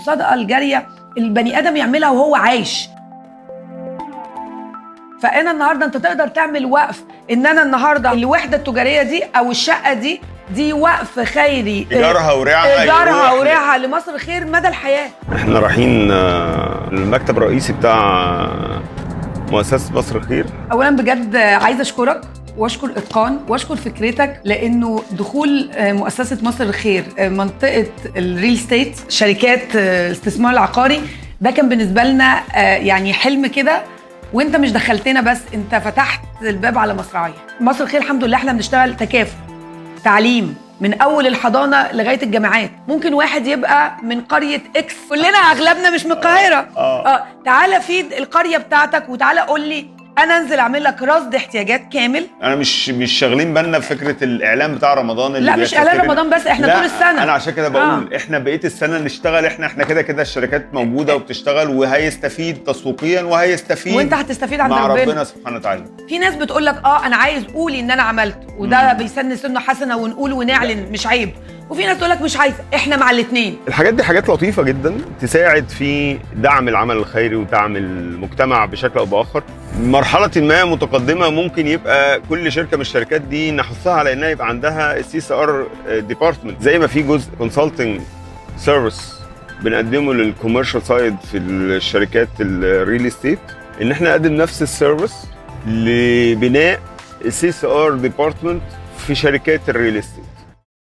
الصدقه الجاريه البني ادم يعملها وهو عايش. فانا النهارده انت تقدر تعمل وقف ان انا النهارده الوحده التجاريه دي او الشقه دي وقف خيري، ايجارها ورعاها لمصر الخير مدى الحياه. احنا رايحين المكتب الرئيسي بتاع مؤسسه مصر الخير. اولا بجد عايزه اشكرك واشكر اتقان واشكر فكرتك، لانه دخول مؤسسه مصر الخير منطقه الريل ستيت، شركات الاستثمار العقاري، ده كان بالنسبه لنا يعني حلم كده، وانت مش دخلتنا بس، انت فتحت الباب على مصراعيه. مصر الخير الحمد لله احنا بنشتغل تكافؤ، تعليم من اول الحضانه لغايه الجامعات. ممكن واحد يبقى من قريه اكس، كلنا اغلبنا مش من القاهره، تعالى فيد القريه بتاعتك وتعالى قول لي انا انزل اعمل لك رصد احتياجات كامل. انا مش شاغلين بالنا بفكره الاعلان بتاع رمضان اللي لا مش اعلان رمضان بس، احنا طول السنه. انا عشان كده بقول احنا بقيه السنه نشتغل، احنا كده الشركات موجوده وبتشتغل وهيستفيد تسويقيا وهيستفيد، وانت هتستفيد عند مع ربنا ربنا سبحانه وتعالى. في ناس بتقول لك انا عايز قولي ان انا عملت، وده بيسن سنه حسنه ونقول ونعلن مش عيب. وفي ناس تقول لك مش عايزه، احنا مع الاثنين. الحاجات دي حاجات لطيفه جدا تساعد في دعم العمل الخيري ودعم المجتمع بشكل او باخر. مرحله ما متقدمه ممكن يبقى كل شركه من الشركات دي نحثها على انها يبقى عندها CSR ديبارتمنت، زي ما في جزء كونسلتنج سيرفيس بنقدمه للكوميرشال سايد في الشركات الريل استيت، ان احنا نقدم نفس السيرفيس لبناء CSR ديبارتمنت في شركات الريل استيت.